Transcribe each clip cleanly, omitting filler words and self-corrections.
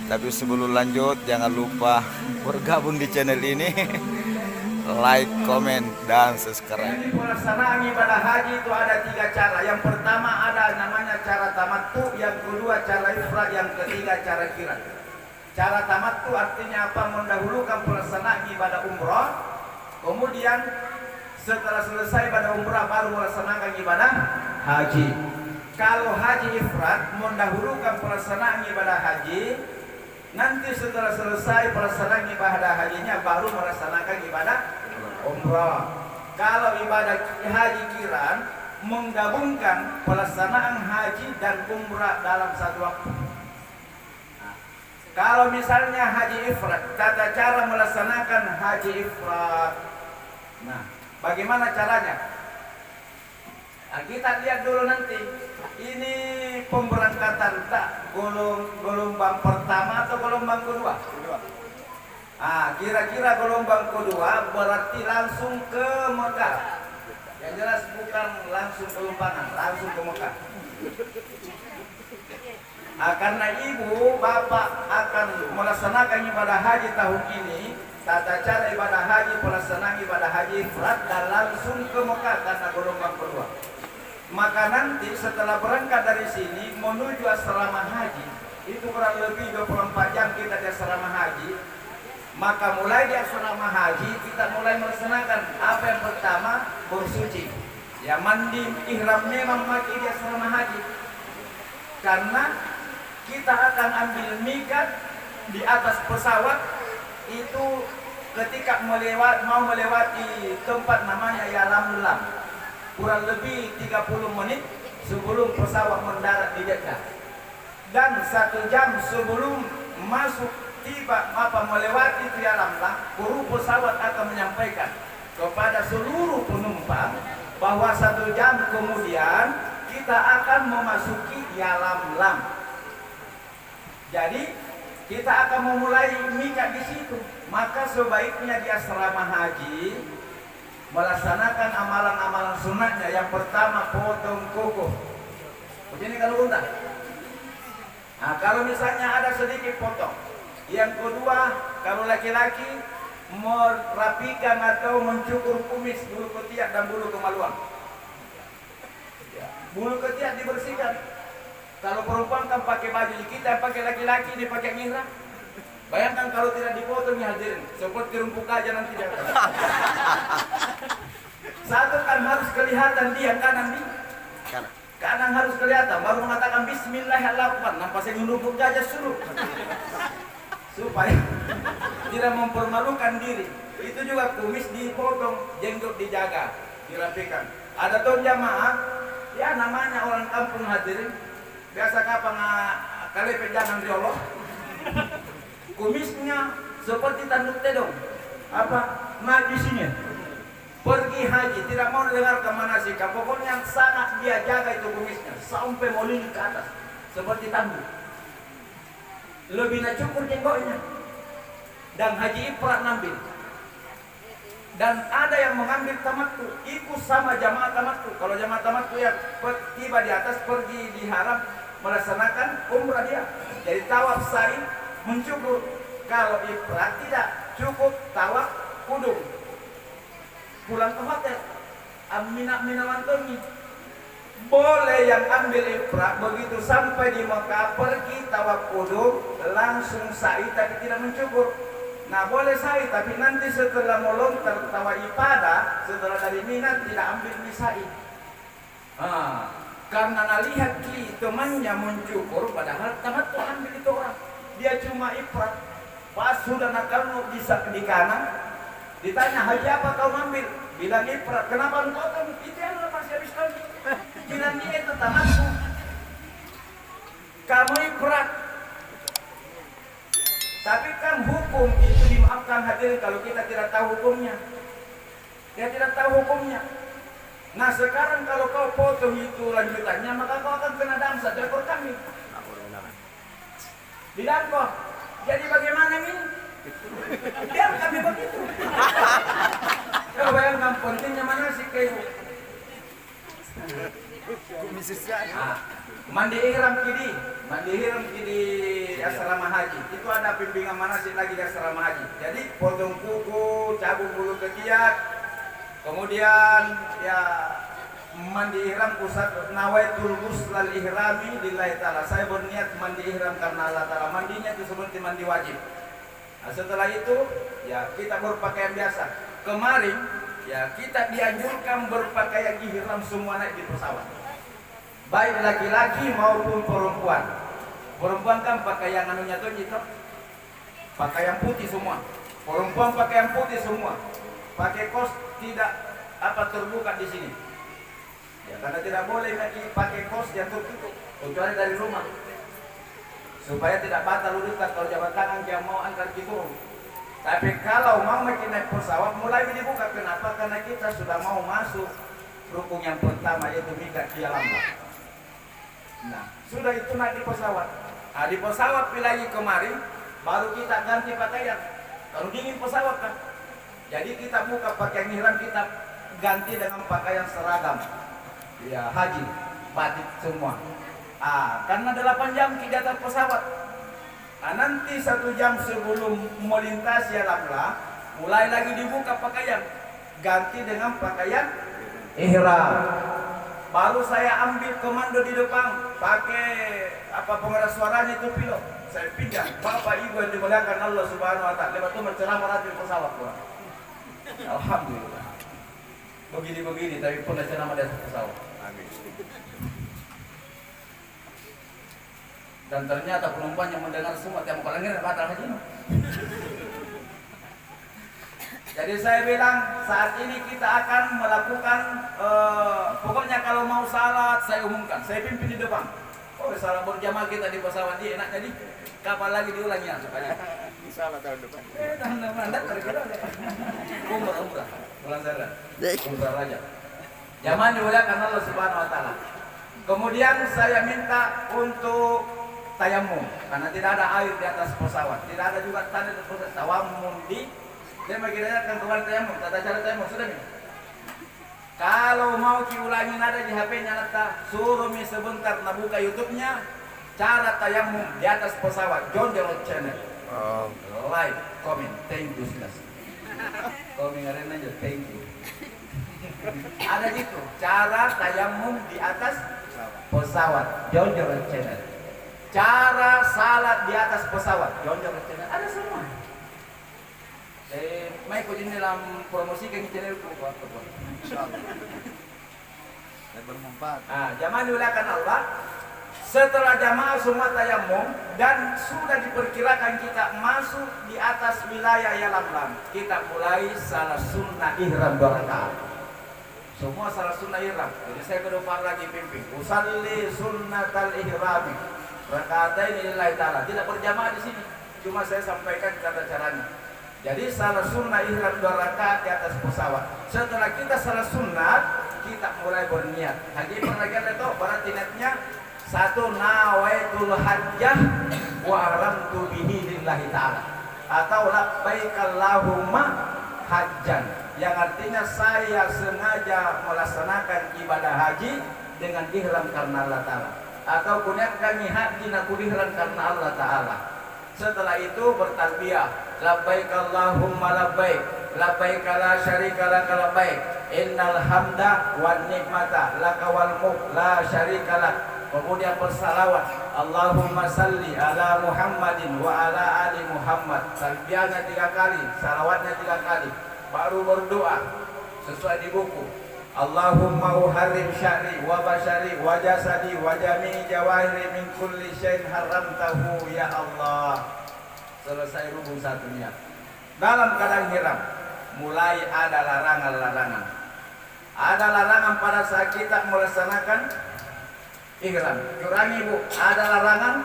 Tapi sebelum lanjut, jangan lupa bergabung di channel ini, like, komen, dan subscribe. Jadi pelaksanaan ibadah haji itu ada 3 cara. Yang pertama ada namanya cara tamattu, yang kedua cara ifrad, yang ketiga cara qiran. Cara tamattu artinya apa? Mendahulukan pelaksanaan ibadah umrah, kemudian setelah selesai ibadah umrah baru melaksanakan ibadah haji. Kalau haji ifrad mendahulukan pelaksanaan ibadah haji, nanti setelah selesai pelaksanaan ibadah hajinya baru melaksanakan ibadah umrah. Kalau ibadah haji qiran menggabungkan pelaksanaan haji dan umrah dalam satu waktu. Kalau misalnya haji ifrad, tata cara melaksanakan haji ifrad. Nah, bagaimana caranya? Nah, kita lihat dulu nanti. Ini pemberangkatan tak gelombang pertama atau gelombang kedua? Kira-kira gelombang kedua berarti langsung ke Mekah. Yang jelas bukan langsung ke Lumpangan, langsung ke Mekah. Karena ibu bapak akan melaksanakan ibadah haji tahun ini, tata cara ibadah haji, pelaksanaan ibadah haji ifrad dan langsung ke Mekah karena gelombang kedua. Maka nanti setelah berangkat dari sini menuju asrama haji, itu kurang lebih 24 jam kita di asrama haji. Maka mulai di asrama haji kita mulai melaksanakan apa yang pertama? Bersuci. Ya, mandi ihram memang maki di asrama haji. Karena kita akan ambil miqat di atas pesawat itu ketika mau melewati tempat namanya Yalamlam, kurang lebih 30 menit sebelum pesawat mendarat di Jeddah, dan 1 jam sebelum masuk melewati Yalamlam, kru pesawat akan menyampaikan kepada seluruh penumpang bahwa 1 jam kemudian kita akan memasuki Yalamlam. Jadi kita akan memulai miqat di situ. Maka sebaiknya di asrama haji melaksanakan amalan-amalan sunatnya. Yang pertama potong kuku. Begini kalau unta. Kalau misalnya ada sedikit potong. Yang kedua, kalau laki-laki merapikan atau mencukur kumis, bulu ketiak dan bulu kemaluan. Bulu ketiak dibersihkan. Kalau perempuan kan pakai baju, kita pakai laki-laki ini pakai ihram. Bayangkan kalau tidak dipotong ya hadirin, seperti rumput aja nanti dia. Satu kan harus kelihatan dia kanan harus kelihatan, baru mengatakan Bismillahirrahmanirrahim. Nampak saya rumput aja suruh, supaya tidak mempermalukan diri. Itu juga kumis dipotong, jenggot dijaga, dirapikan. Ada tuh jamaah, ya namanya orang kampung hadirin. Biasa kapan kali pejangan riolo, kumisnya seperti tanduk tedong, majisinya pergi haji tidak mau dengarkan manasik, pokoknya sangat dia jaga itu kumisnya sampai melingkar ke atas seperti tanduk, lebih nak cukur jenggotnya. Dan haji ifrad ngambil, dan ada yang mengambil tamattu, ikut sama jamaah tamattu. Kalau jamaah tamattu ya tiba di atas pergi di haram melaksanakan umrah dia. Jadi tawaf sa'i mencukur. Kalau ifrad tidak cukup tawaf kudung. Pulang ke hotel. Mina wantongi. Boleh yang ambil ifrad begitu sampai di Mekah pergi tawaf kudung langsung sa'i tapi tidak mencukur. Nah boleh sa'i tapi nanti setelah melontar tawaf ibadah setelah dari Mina tidak ambil sa'i. Karena nalihat temannya mencukur, padahal tamattu ambil itu orang. Dia cuma ifrad. Pas sudah nakal bisa di kanan, ditanya haji apa kau ambil? Bilang ifrad. Kenapa engkau potong? Itu yang lepas habis kali. Bilang ini itu tamattu. Kamu ifrad. Tapi kan hukum itu dimaafkan hadirin kalau kita tidak tahu hukumnya. Dia tidak tahu hukumnya. Nah sekarang kalau kau potong itu lanjutannya, maka kau akan kena damsa, ekor kami. Bilang kok, jadi bagaimana ini? Biar kami begitu. Kau bayangkan pentingnya mana sih kayu. Nah, mandi ihram kidi asrama haji. Itu ada bimbingan manasik lagi di asrama haji. Jadi potong kuku, cabut bulu ketiak, kemudian ya mandi ihram pusat nawaitul ghuslal ihrami lillahi ta'ala. Saya berniat mandi ihram karena Allah Ta'ala. Mandinya itu seperti mandi wajib. Nah, setelah itu ya kita berpakaian biasa. Kemarin ya kita dianjurkan berpakaian ihram semua naik di pesawat. Baik laki-laki maupun perempuan. Perempuan kan pakaian anunya tuh gitu. Pakaian putih semua. Perempuan pakaian putih semua. Pakai kos tidak terbuka di sini. Ya, karena tidak boleh pakai kos yang tertutup kecuali dari rumah, supaya tidak batal urutan kalau jabat tangan yang mau angkat gitu. Tapi kalau mau makin naik pesawat mulai dibuka. Kenapa? Karena kita sudah mau masuk rukun yang pertama yaitu mikat di alam. Nah, sudah itu naik di pesawat. Nah, di pesawat lagi kemarin baru kita ganti pakaian. Kalau dingin pesawat kan. Jadi kita buka pakaian ihram, kita ganti dengan pakaian seragam. Ya, haji, batik semua. Karena 8 jam di atas pesawat. Nanti 1 jam sebelum melintasi alamlah, mulai lagi dibuka pakaian, ganti dengan pakaian ihram. Baru saya ambil komando di depan, pakai pengeras suaranya itu pilot. Saya pinjam, Bapak Ibu yang dimuliakan Allah Subhanahu Wa Taala. Lewat itu menceramah di pesawat, Tuhan. Alhamdulillah. Begini-begini, tapi pernah ceramah di atas pesawat. Dan ternyata penumpang yang mendengar semua tiap kalengnya batal haji. Jadi saya bilang saat ini kita akan melakukan pokoknya kalau mau salat saya umumkan, saya pimpin di depan. Salat berjamaah kita di pesawat ini enak, jadi kapan lagi diulangnya supaya Insyaallah tahun depan. Umrah bulan Syawal. Umrah Rajab. Zaman dimuliakan Allah Subhanahu Wa Taala. Kemudian saya minta untuk tayamum karena tidak ada air di atas pesawat, tidak ada juga tanah di pesawat. Tawamum di dia bagaimana kan kemarin tayamum, tata cara tayamum sudah nih. Kalau mau diulangin ada di HP-nya nata, suruh mi sebentar buka YouTube-nya cara tayamum di atas pesawat. John Jarot Channel. Like, comment, thank you sudah. Komen aja, thank you. Ada gitu, cara tayamum di atas pesawat. John Jarot Channel. Cara salat di atas pesawat. John Jarot Channel. Ada semua. Mai ikut ini dalam promosi ke channel itu insyaallah. Dan bermanfaat. Jamaah dimuliakan Allah. Setelah jamaah semua tayamum dan sudah diperkirakan kita masuk di atas wilayah Yalamlam, kita mulai salat sunnah ihram 2 rakaat. Semua salat sunnah ihram. Jadi saya ke depan lagi pimpin. Usalli sunnatal ihrami. Rakaatain lillahi ta'ala. Tidak berjamaah di sini. Cuma saya sampaikan tata caranya. Jadi salat sunnah ihram 2 rakaat di atas pesawat. Setelah kita salat sunnah, kita mulai berniat. Haji pengajian itu berarti niatnya 1 nawaitul hajjah wa haramtu bihi lillahi ta'ala. Atau labbaik Allahumma hajjan. Yang artinya saya sengaja melaksanakan ibadah haji dengan ihram karena Allah Ta'ala. Atau niatkan haji nak ihram karena Allah Ta'ala. Setelah itu bertalbiyah, labbaik Allahumma labbaik, labbaik la syarika laka labbaik, innal hamda wan nikmata laka wal mulk la syarika lak. Kemudian bersalawat, Allahumma salli ala Muhammadin wa ala ali Muhammad. Talbiyahnya 3 kali, salawatnya 3 kali. Baru berdoa sesuai di buku. Allahumma uharrim sya'ri wa bashari wa jasadi wa jami'i jawahiri min kulli syai'in haramtahu ya Allah. Selesai rukun satunya. Dalam keadaan ihram mulai ada larangan-larangan. Ada larangan pada saat kita melaksanakan ihram. Kurangi Bu, ada larangan.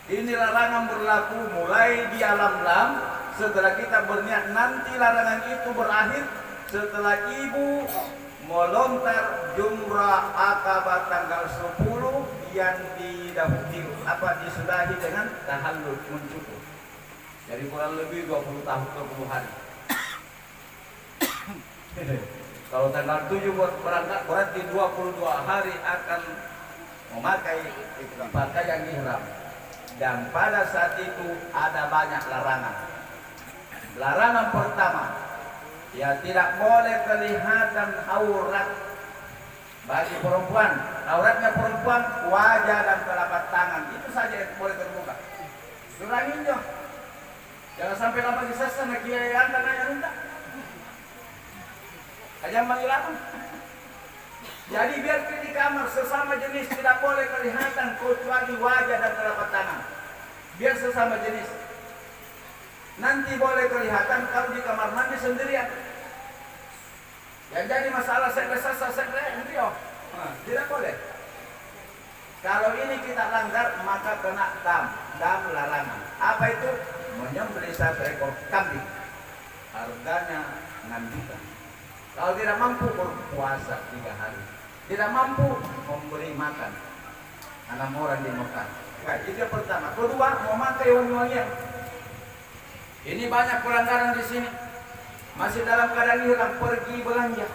Ini larangan berlaku mulai di alam lam. Setelah kita berniat nanti larangan itu berakhir setelah ibu melontar jumrah Akabah tanggal 10 yang disudahi dengan tahallul mencukup. Jadi kurang lebih 20 hari. Kalau tanggal 7 berangkat berarti 22 hari akan memakai pakaian ihram. Dan pada saat itu ada banyak larangan. Larangan pertama, ya tidak boleh kelihatan aurat bagi perempuan. Auratnya perempuan wajah dan telapak tangan, itu saja yang boleh terbuka. Suranginjo, jangan sampai lama disasar nak kiai anda nanya enggak. Aja menghilang. Jadi biar di kamar sesama jenis tidak boleh kelihatan kecuali wajah dan telapak tangan. Biar sesama jenis. Nanti boleh kelihatan kalau di kamar mandi sendirian. Yang jadi masalah tidak boleh. Kalau ini kita langgar maka kena dam larangan. Apa itu? Menyembelih 1 ekor kambing. Harganya 6 juta. Kalau tidak mampu berpuasa 3 hari. Tidak mampu memberi makan 6 orang di Mekah. Nah, itu yang pertama. Kedua, memakai wangi-wangian. Ini banyak pelanggaran di sini. Masih dalam keadaan ihram pergi belanja.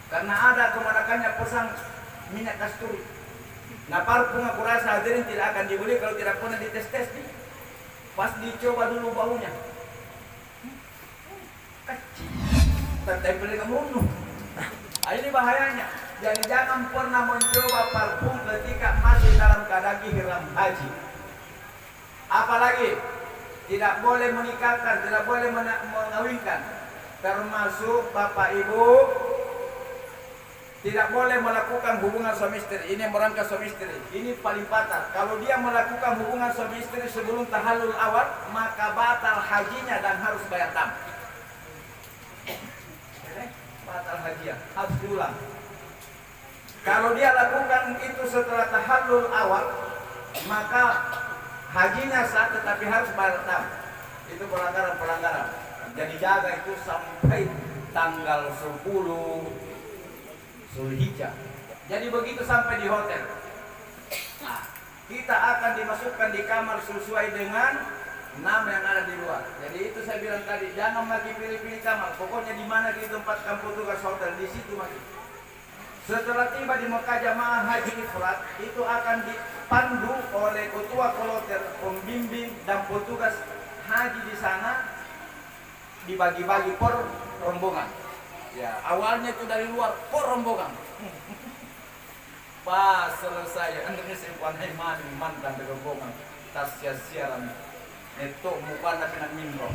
Karena ada kemanakannya pesan minyak kasturi. Nah, parfum aku rasa hadirin tidak akan dibeli kalau tidak pernah dites-tes nih. Pas dicoba dulu baunya. Kecil. Tertempel ke mulut. Ini bahayanya. Jadi jangan pernah mencoba parfum ketika masih dalam keadaan ihram haji. Apalagi tidak boleh menikahkan, tidak boleh mengawinkan. Termasuk bapak ibu tidak boleh melakukan hubungan suami istri. Ini merangkap suami istri. Ini paling fatal. Kalau dia melakukan hubungan suami istri sebelum tahallul awal, maka batal hajinya dan harus bayar dam. Batal hajinya, harus diulang. Kalau dia lakukan itu setelah tahallul awal, maka hajinya sah tetapi harus bayar dam. Itu pelanggaran-pelanggaran. Jadi jaga itu sampai tanggal 10 Zulhijjah. Jadi begitu sampai di hotel, nah, kita akan dimasukkan di kamar sesuai dengan nama yang ada di luar. Jadi itu saya bilang tadi, jangan lagi pilih-pilih kamar. Pokoknya di mana di tempat kamu tugas hotel, di situ mati. Setelah tiba di Mekah jamaah haji ifrat itu akan dipandu oleh ketua kloter, pembimbing dan petugas haji di sana, dibagi-bagi per rombongan. Ya, awalnya itu dari luar per rombongan. Pas selesai, andanya simpan iman mantan dari rombongan. Tas sia-siaran. Itu muka dengan mimro.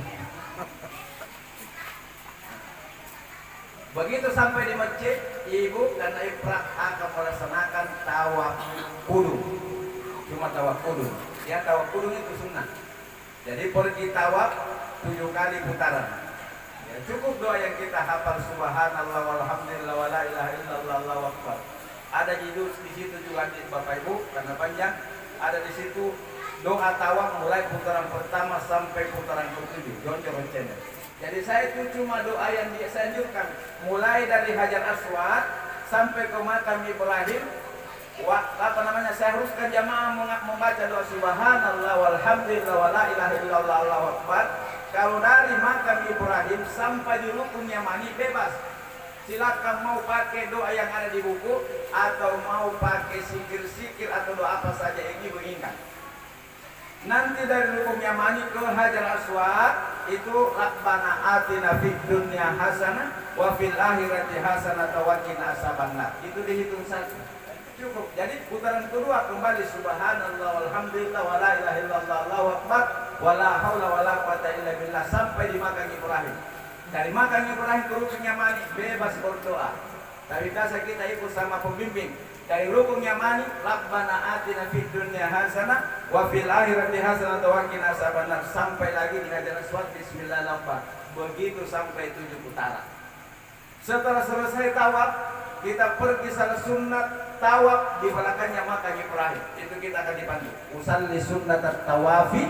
Begitu sampai di masjid, ibu dan ifrat akan melaksanakan tawaf kudum. Cuma tawaf kudum. Ya, tawaf kudum itu sunnah. Jadi pergi tawaf 7 kali putaran. Ya, cukup doa yang kita hafal, subhanallah walhamdulillah wala ilaha illallah Allahu akbar. Ada di situ juga di Bapak Ibu karena panjang. Ada di situ doa tawaf mulai putaran pertama sampai putaran ke-7. Jonjoran channel. Jadi saya itu cuma doa yang saya anjurkan mulai dari Hajar Aswad sampai ke makam Ibrahim. Saya haruskan jamaah membaca doa subhanallah walhamdulillah wala ilaha illallah Allahu akbar. Kalau dari makam Ibrahim sampai di rukun Yamani bebas. Silakan mau pakai doa yang ada di buku atau mau pakai zikir-zikir atau doa apa saja yang ibu inginkan. Nanti dari rukun Yamani ke Hajar Aswad itu Rabbana atina fid dunya hasanah wa fil akhirati hasanah wa qina azabannar. Itu dihitung satu. Cukup. Jadi putaran kedua kembali subhanallah walhamdulillah wala ilaha illallah Allahu akbar wala haula wala quwata illa billah sampai di makam Ibrahim. Dari makam Ibrahim ke rukun Yamani bebas berdoa. Tapi biasa kita ikut sama pembimbing. Dari rukun Yamani Rabbana atina fid dunya hasanah wa fil akhirati hasanah wa qina azabannar sampai lagi di Hajar Aswad bismillahirrahmanirrahim. Begitu sampai 7 putaran. Setelah selesai tawaf, kita pergi salat sunat tawaf di belakangnya makam Ibrahim. Itu kita akan dipandu. Usalli sunnat tawafi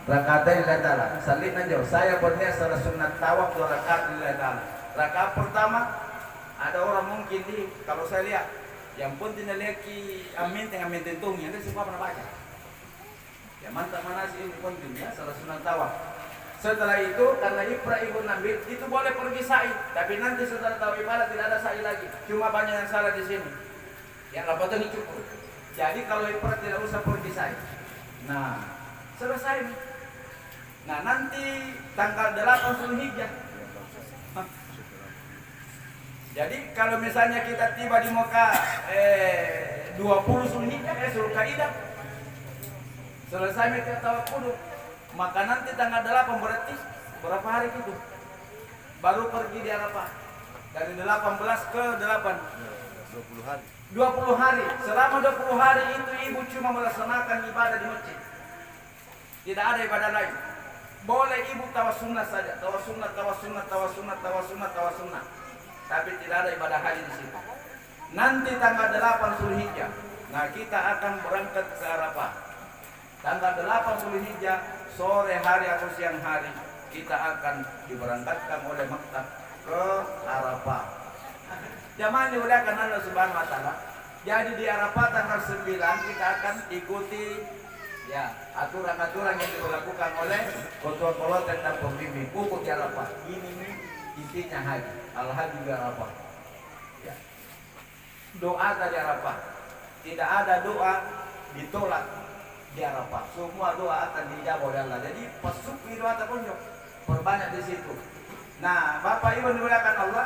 rakaatain lillahi ta'ala. Salin aja. Saya berniat salat sunat tawaf 2 rakaat lillahi ta'ala. Rakaat pertama ada orang mungkin kalau saya lihat yang penting lagi amin tungnya itu semua pernah baca. Ya mantap mana sih ini penting ya salat sunat tawaf. Setelah itu karena ibrah ibu nabil itu boleh pergi sa'i, tapi nanti setelah tahu ibadah tidak ada sa'i lagi. Cuma banyak yang salah di sini. Yang apa tuh cukup. Jadi kalau ibrah tidak usah pergi sa'i. Nah, selesai. Nah, nanti tanggal 8 Zulhijjah. Jadi kalau misalnya kita tiba di Mekah 20 Zulhijjah Zulkaidah. Selesai kita tawaf, maka nanti tanggal 8 berarti berapa hari itu? Baru pergi di Arafah. Dari 18 ke 8. 20 hari. 20 hari. Selama 20 hari itu ibu cuma melaksanakan ibadah di masjid. Tidak ada ibadah lain. Boleh ibu tawas sunnah saja, tawas sunnah, tawas sunnah, tawas sunnah, tawas sunnah, tawas sunnah. Tapi tidak ada ibadah haji di situ. Nanti tanggal 8 Zulhijjah, nah kita akan berangkat ke Arafah. Tanggal 8 Zulhijjah, sore hari atau siang hari, kita akan diberangkatkan oleh maktab ke Arafah. Jamaah dimuliakan Allah Subhanahu wa taala. Jadi di Arafah tanggal 9 kita akan ikuti ya aturan-aturan yang dilakukan oleh ketua dan pembimbing pupuk di Arafah. Ini nih intinya haji. Al-haji di Arafah. Ya. Doa tadi Arafah. Tidak ada doa ditolak di Arafah. Semua doa akan dijawab oleh Allah. Jadi pasuk doa terkunjuk. Perbanyak di situ. Nah, Bapak Ibu dimuliakan Allah,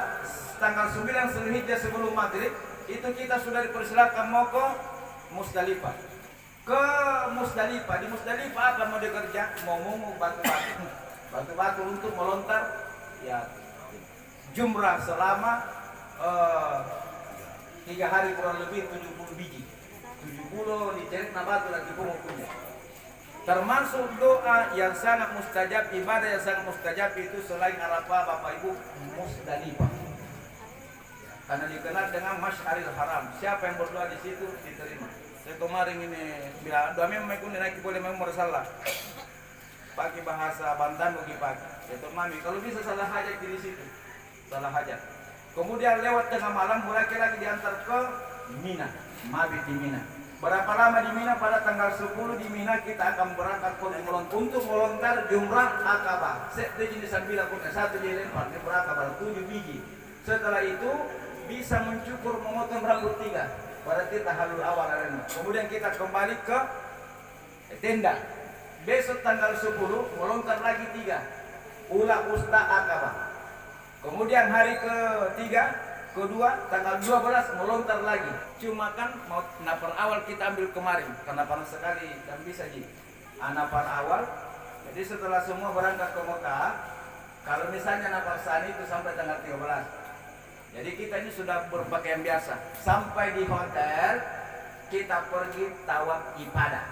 tanggal 9 Zulhijjah sebelum maghrib itu kita sudah dipersilakan mau ke Musdalifah. Ke Musdalifah, di Musdalifah apa mau dikerja? Mau mungu batu-batu. Batu-batu untuk melontar ya jumrah selama 3 hari kurang lebih 70 biji. 70 diceret batu lagi pungu punya. Termasuk doa yang sangat mustajab, ibadah yang sangat mustajab itu selain Arafah Bapak Ibu Musdalifah. Karena dikenal dengan Masyaril Haram. Siapa yang berdoa di situ diterima. Saya kemarin ini bila doa memang ikut naik boleh memang salah. Pakai bahasa Banten bagi pakai. Itu mami kalau bisa salah hajat di situ. Salah hajat. Kemudian lewat tengah malam mulai lagi diantar ke Mina, mabit di Mina. Berapa lama di Mina? Pada tanggal 10 di Mina kita akan berangkat untuk melontar jumrah Akabah. Setiap jenis bila punya satu dilempar di Akabah 7 biji. Setelah itu bisa mencukur memotong rambut 3. Berarti tahallul awal arena. Kemudian kita kembali ke tenda. Besok tanggal 10 melontar lagi 3. Ula usta Akabah. Kemudian hari ketiga kedua tanggal 12 melontar lagi. Cuma kan mau napar awal kita ambil kemarin karena panas sekali dan bisa ji. Napar awal. Jadi setelah semua berangkat ke Mekah, kalau misalnya napar sani itu sampai tanggal 13. Jadi kita ini sudah berpakaian biasa. Sampai di hotel kita pergi tawaf ibadah.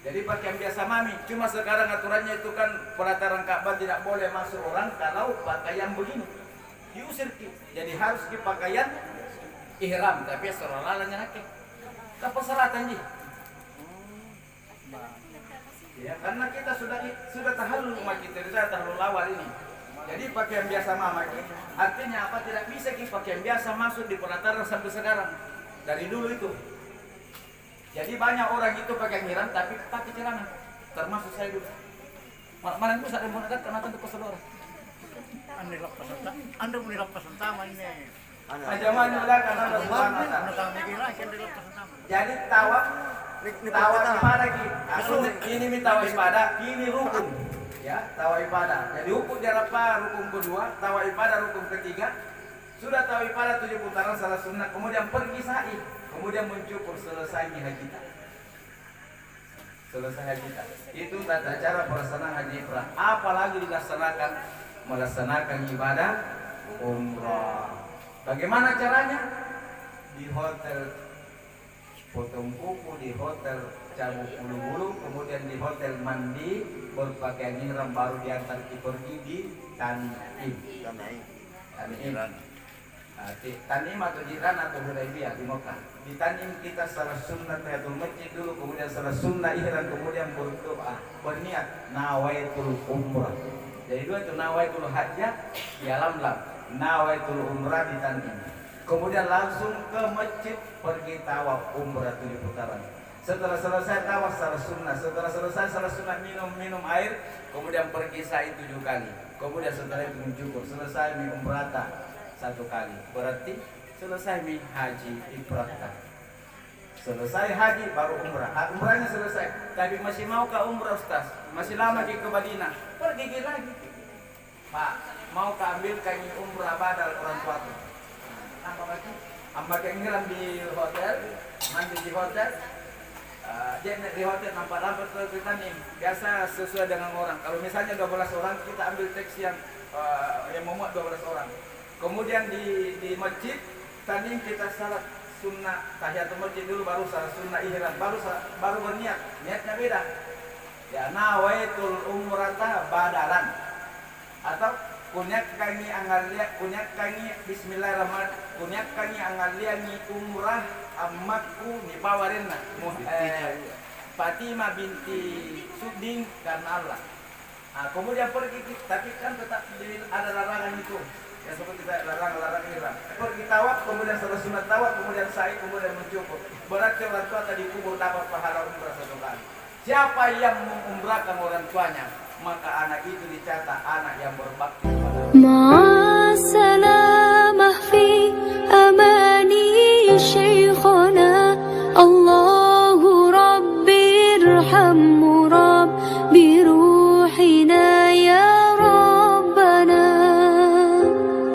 Jadi pakaian biasa mami. Cuma sekarang aturannya itu kan pelataran Ka'bah tidak boleh masuk orang kalau pakaian begini. Diusir jadi harus di pakaian ihram tapi seralalanya nake ke persyaratan ji ya karena kita sudah tahallul umat kita sudah tahallul awal ini jadi pakaian biasa mama artinya apa tidak bisa ki pakaian biasa masuk di pelataran sampai sekarang dari dulu itu jadi banyak orang itu pakai ihram tapi pakai celana termasuk saya dulu mana itu saya mau dekat karena tentu ke saudara Anda melihat pesan taman ini. Ajaman ulah karena Subhanahu wa taala. Jadi tawaf ibadah ini minta tawaf ibadah, ini rukun. Ya, tawaf ibadah. Jadi rukun di Arafah rukun kedua, tawaf ibadah rukun ketiga. Sudah tawaf ibadah 7 putaran salah sunnah, kemudian pergi sa'i, kemudian mencukur selesai haji kita. Selesai haji kita. Itu tata cara pelaksanaan haji ifrah. Apalagi dilaksanakan melaksanakan ibadah umrah. Bagaimana caranya? Di hotel potong kuku, di hotel cabut bulu-bulu, kemudian di hotel mandi, berpakaian ihram baru diantar pergi di Tanim. Tanim atau Jiran atau Hudaybiyah di Mekah. Di Tanim kita salah sunnah tahiyatul masjid dulu, kemudian salah sunnah ihram, kemudian berdoa, berniat nawaitul umrah. Jadi dua itu nawaitul hajjah di alam lam, nawaitul umrah di Tanim. Kemudian langsung ke masjid pergi tawaf umrah 7 putaran. Setelah selesai tawaf salah sunnah, setelah selesai salah sunnah minum air, kemudian pergi sa'i 7 kali, kemudian setelah itu mencukur, selesai mi umrata 1 kali, berarti selesai mi haji ifratah. Selesai haji baru umrah. Umrahnya selesai, tapi masih mau ke umrah Ustaz, masih lama ke Madinah, pergi lagi. Pak, mau ke ambil kain umrah badal orang tua tuh. Apa lagi? Amba keinginan di hotel, mandi di hotel. Dia di hotel nampak kita nih biasa sesuai dengan orang. Kalau misalnya 12 orang kita ambil taksi yang memuat 12 orang. Kemudian di masjid tadi kita salat sunnah tahiyatul masjid dulu, baru salat sunnah ihram, baru berniat. Niatnya beda. Ya nawaitul umrata badalan atau kunyak kami angalia, kunyak kami bismillahirrahmanirrahim, kunyak kami angalia ni umrah ammaku ni bawarinna Fatimah binti Suding karena Allah. Nah, kemudian pergi, tapi kan tetap ada larangan itu. Ya seperti kita larang ihram. Pergi tawaf, kemudian setelah sunat tawaf, kemudian sa'i, kemudian mencukur. Berarti orang tua tadi kubur dapat pahala umrah 1 kali. Siapa yang mengumrahkan orang tuanya, maka anak itu dicatat anak yang berbakti kepada Allah.